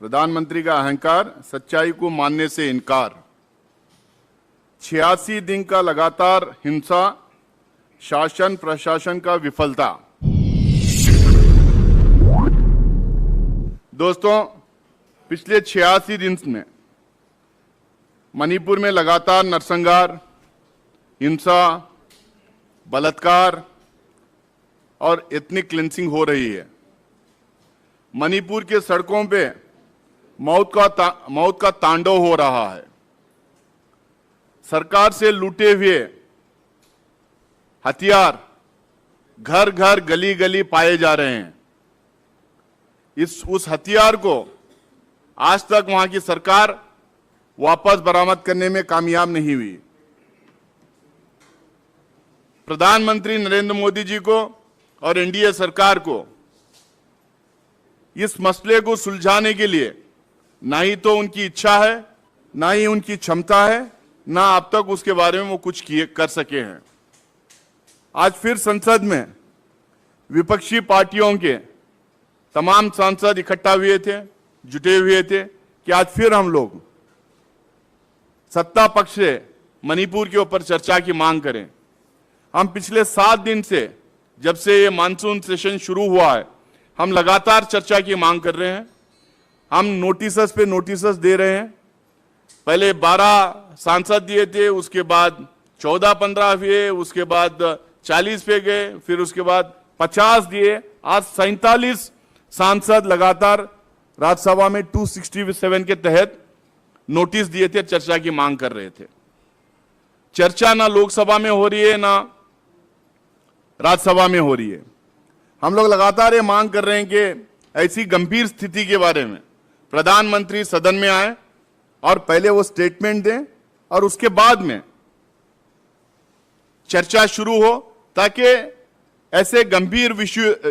प्रधानमंत्री का अहंकार, सच्चाई को मानने से इनकार। 86 दिन का लगातार हिंसा, शासन प्रशासन का विफलता। दोस्तों, पिछले 86 दिन में मणिपुर में लगातार नरसंहार, हिंसा, बलात्कार और एथनिक क्लिंचिंग हो रही है। मणिपुर के सड़कों पे मौत का तांडव हो रहा है। सरकार से लूटे हुए हथियार घर घर गली गली पाए जा रहे हैं। उस हथियार को आज तक वहां की सरकार वापस बरामद करने में कामयाब नहीं हुई। प्रधानमंत्री नरेंद्र मोदी जी को और एनडीए सरकार को इस मसले को सुलझाने के लिए ना ही तो उनकी इच्छा है, ना ही उनकी क्षमता है, ना अब तक उसके बारे में वो कुछ कर सके हैं। आज फिर संसद में विपक्षी पार्टियों के तमाम सांसद इकट्ठा हुए थे, जुटे हुए थे कि आज फिर हम लोग सत्ता पक्ष से मणिपुर के ऊपर चर्चा की मांग करें। हम पिछले 7 दिन से, जब से ये मानसून सेशन शुरू हुआ है, हम लगातार चर्चा की मांग कर रहे हैं। हम नोटिस पे नोटिस दे रहे हैं। पहले 12 सांसद दिए थे, उसके बाद 14-15 हुए, उसके बाद 40 पे गए, फिर उसके बाद 50 दिए। आज 47 सांसद लगातार राज्यसभा में 267 के तहत नोटिस दिए थे, चर्चा की मांग कर रहे थे। चर्चा ना लोकसभा में हो रही है, ना राज्यसभा में हो रही है। हम लोग लगातार ये मांग कर रहे हैं कि ऐसी गंभीर स्थिति के बारे में प्रधानमंत्री सदन में आए और पहले वो स्टेटमेंट दें और उसके बाद में चर्चा शुरू हो, ताकि ऐसे गंभीर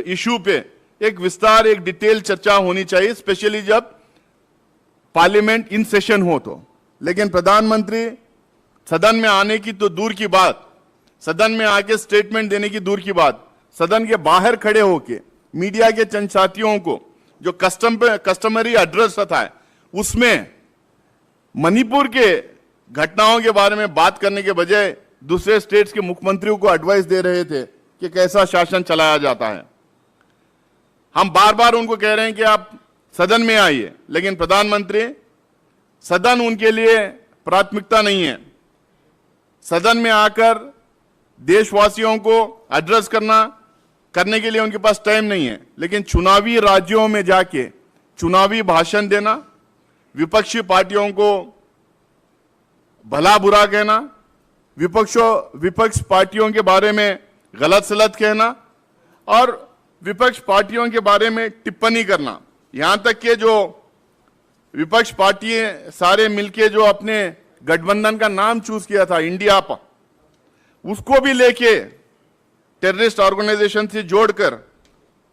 इशू पे एक विस्तार, एक डिटेल चर्चा होनी चाहिए, स्पेशली जब पार्लियामेंट इन सेशन हो तो। लेकिन प्रधानमंत्री सदन में आने की तो दूर की बात, सदन में आके स्टेटमेंट देने की दूर की बात, सदन के बाहर खड़े होके मीडिया के चंद साथियों को जो कस्टमरी एड्रेस था, उसमें मणिपुर के घटनाओं के बारे में बात करने के बजाय दूसरे स्टेट्स के मुख्यमंत्रियों को एडवाइस दे रहे थे कि कैसा शासन चलाया जाता है। हम बार बार उनको कह रहे हैं कि आप सदन में आइए, लेकिन प्रधानमंत्री, सदन उनके लिए प्राथमिकता नहीं है। सदन में आकर देशवासियों को एड्रेस करने के लिए उनके पास टाइम नहीं है। लेकिन चुनावी राज्यों में जाके चुनावी भाषण देना, विपक्षी पार्टियों को भला बुरा कहना, विपक्ष पार्टियों के बारे में गलत सलत कहना और विपक्ष पार्टियों के बारे में टिप्पणी करना। यहां तक कि जो विपक्ष पार्टी सारे मिलके जो अपने गठबंधन का नाम चूज किया था, इंडिया पा, उसको भी लेके टेररिस्ट ऑर्गेनाइजेशन से जोड़कर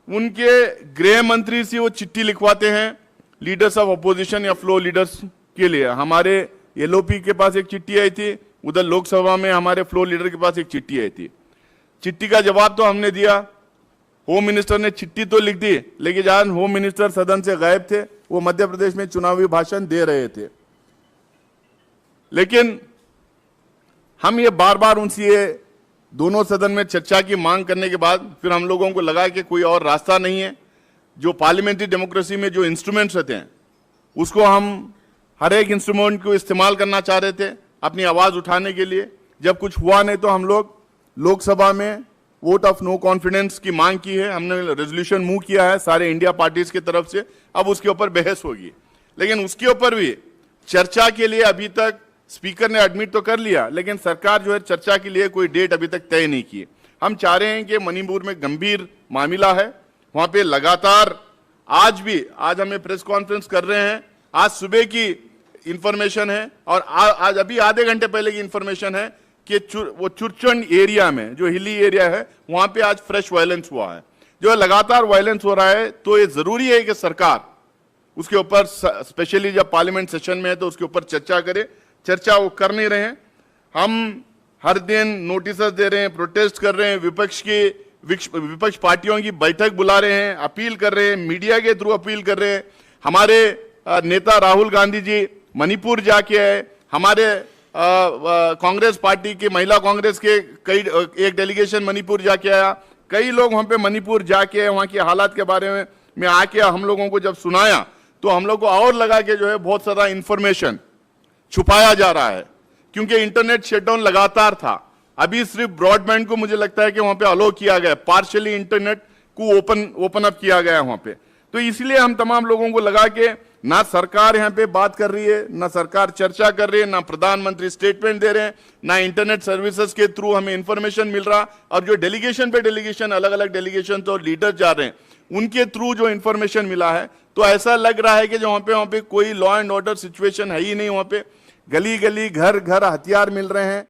उनके गृह मंत्री से वो चिट्ठी लिखवाते हैं लीडर्स ऑफ अपोजिशन या फ्लो लीडर्स के लिए। हमारे एलओपी के पास एक चिट्ठी आई थी, उधर लोकसभा में हमारे फ्लो लीडर के पास एक चिट्ठी आई थी। चिट्ठी का जवाब तो हमने दिया, होम मिनिस्टर ने चिट्ठी तो लिख दी, लेकिन जहां होम मिनिस्टर सदन से गायब थे, वो मध्य प्रदेश में चुनावी भाषण दे रहे थे। लेकिन हम ये बार बार उनसे ये दोनों सदन में चर्चा की मांग करने के बाद फिर हम लोगों को लगा कि कोई और रास्ता नहीं है। जो पार्लियामेंट्री डेमोक्रेसी में जो इंस्ट्रूमेंट्स रहते हैं, उसको हम हर एक इंस्ट्रूमेंट को इस्तेमाल करना चाह रहे थे अपनी आवाज उठाने के लिए। जब कुछ हुआ नहीं तो हम लोग लोकसभा में वोट ऑफ नो कॉन्फिडेंस की मांग की है, हमने रेजोल्यूशन मूव किया है सारे इंडिया पार्टीज की तरफ से। अब उसके ऊपर बहस होगी, लेकिन उसके ऊपर भी चर्चा के लिए अभी तक स्पीकर ने एडमिट तो कर लिया, लेकिन सरकार जो है चर्चा के लिए कोई डेट अभी तक तय नहीं की। हम चाह रहे हैं कि मणिपुर में गंभीर मामला है, वहां पे लगातार आज हमें प्रेस कॉन्फ्रेंस कर रहे हैं, आज सुबह की इंफॉर्मेशन है और आज अभी आधे घंटे पहले की इंफॉर्मेशन है कि वो चुरचंड एरिया में जो हिली एरिया है, वहां पे आज फ्रेश वायलेंस हुआ है। जो लगातार वायलेंस हो रहा है, तो ये जरूरी है कि सरकार उसके ऊपर, स्पेशली जब पार्लियामेंट सेशन में है, तो उसके ऊपर चर्चा करे। चर्चा वो कर नहीं रहे हैं। हम हर दिन नोटिस दे रहे हैं, प्रोटेस्ट कर रहे हैं, विपक्ष पार्टियों की बैठक बुला रहे हैं, अपील कर रहे हैं, मीडिया के थ्रू अपील कर रहे हैं, हमारे नेता राहुल गांधी जी मणिपुर जाके आए, हमारे कांग्रेस पार्टी के महिला कांग्रेस के कई एक डेलीगेशन मणिपुर जाके आया, कई लोग वहां पे मणिपुर जाके वहां की हालात के बारे में आके हम लोगों को जब सुनाया तो हम लोग को और लगा कि जो है बहुत सारा इंफॉर्मेशन छुपाया जा रहा है, क्योंकि इंटरनेट शटडाउन लगातार था। अभी सिर्फ ब्रॉडबैंड को मुझे लगता है कि वहां पे अलो किया गया, पार्शियली इंटरनेट को ओपन अप किया गया वहां पे। तो इसलिए हम तमाम लोगों को लगा कि ना सरकार यहाँ पे बात कर रही है, ना सरकार चर्चा कर रही है, ना प्रधानमंत्री स्टेटमेंट दे रहे हैं, ना इंटरनेट सर्विसेज के थ्रू हमें इंफॉर्मेशन मिल रहा। और जो डेलीगेशन पे डेलीगेशन, अलग अलग डेलीगेशन तो लीडर जा रहे हैं, उनके थ्रू जो इंफॉर्मेशन मिला है, तो ऐसा लग रहा है कि जो वहां पे कोई लॉ एंड ऑर्डर सिचुएशन है ही नहीं। वहां पे गली गली घर घर हथियार मिल रहे हैं।